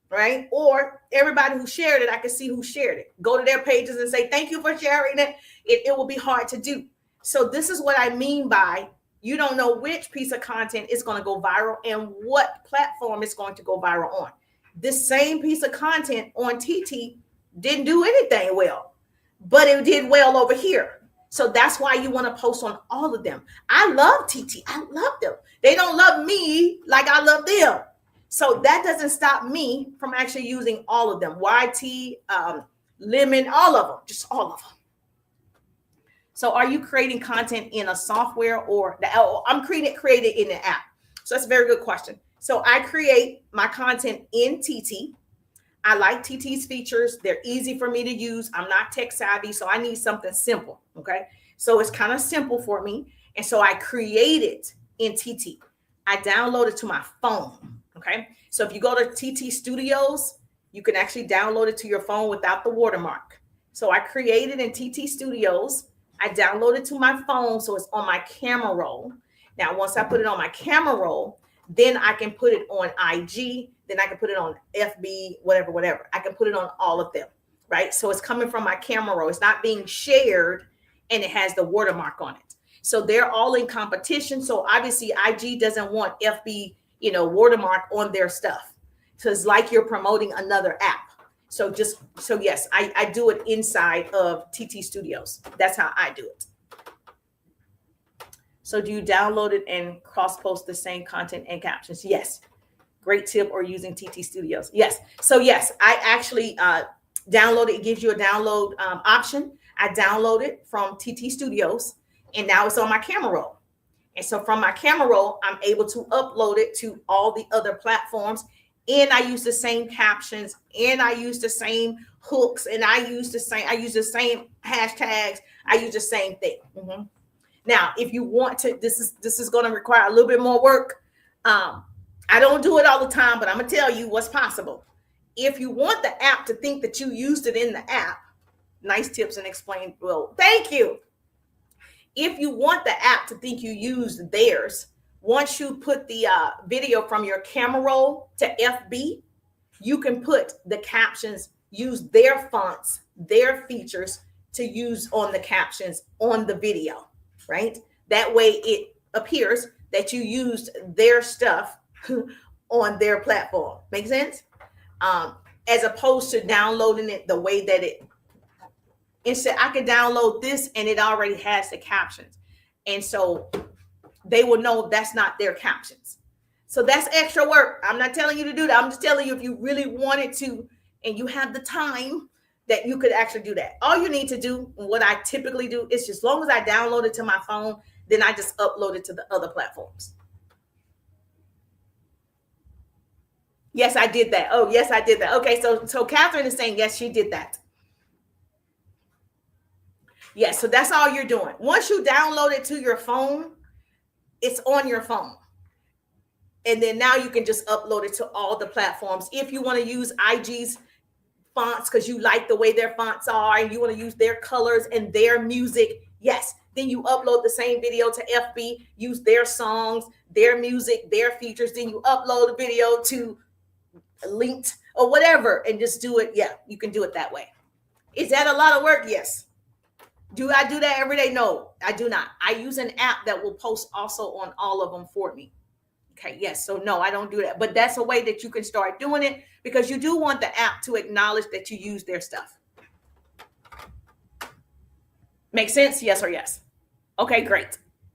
right? Or everybody who shared it, I could see who shared it. Go to their pages and say, thank you for sharing it. It will be hard to do. So this is what I mean by you don't know which piece of content is going to go viral and what platform it's going to go viral on. This same piece of content on TT didn't do anything well, but it did well over here. So that's why you want to post on all of them. I love TT. I love them. They don't love me like I love them. So that doesn't stop me from actually using all of them. YT, Lemon, all of them, just all of them. So are you creating content in a software or I'm created in the app? So that's a very good question. So I create my content in TT. I like TT's features. They're easy for me to use. I'm not tech savvy, so I need something simple, okay? So it's kind of simple for me. And so I create it in TT. I download it to my phone, okay? So if you go to TT Studios, you can actually download it to your phone without the watermark. So I created in TT Studios. I download it to my phone, so it's on my camera roll. Now, once I put it on my camera roll, then I can put it on IG, then I can put it on FB, whatever. I can put it on all of them, right? So it's coming from my camera roll. It's not being shared, and it has the watermark on it. So they're all in competition. So obviously, IG doesn't want FB, watermark on their stuff. So it's like you're promoting another app. So yes, I do it inside of TT Studios. That's how I do it. So do you download it and cross-post the same content and captions? Yes. Great tip, or using TT Studios. Yes. So yes, I actually download it. It gives you a download option. I download it from TT Studios, and now it's on my camera roll. And so from my camera roll, I'm able to upload it to all the other platforms. And I use the same captions, and I use the same hooks, and I use the same hashtags. I use the same thing. Mm-hmm. Now, if you want to, this is going to require a little bit more work. I don't do it all the time, but I'm going to tell you what's possible. If you want the app to think that you used it in the app, nice tips and explain. Well, thank you. If you want the app to think you used theirs, once you put the video from your camera roll to FB, you can put the captions, use their fonts, their features to use on the captions on the video, right? That way it appears that you used their stuff on their platform. Make sense? As opposed to downloading it the way that instead I could download this and it already has the captions. And so they will know that's not their captions. So that's extra work. I'm not telling you to do that. I'm just telling you if you really wanted to and you have the time that you could actually do that. All you need to do, and what I typically do, is just as long as I download it to my phone, then I just upload it to the other platforms. Yes, I did that. Oh, yes, I did that. Okay, so Catherine is saying, yes, she did that. Yes, so that's all you're doing. Once you download it to your phone, it's on your phone. And then now you can just upload it to all the platforms. If you want to use IG's fonts because you like the way their fonts are and you want to use their colors and their music, yes, then you upload the same video to FB, use their songs, their music, their features, then you upload a video to Linked or whatever and just do it. Yeah, you can do it that way. Is that a lot of work? Yes. Do I do that every day? No, I do not. I use an app that will post also on all of them for me. Okay, yes. So no, I don't do that. But that's a way that you can start doing it, because you do want the app to acknowledge that you use their stuff. Make sense? Yes or yes? Okay, great.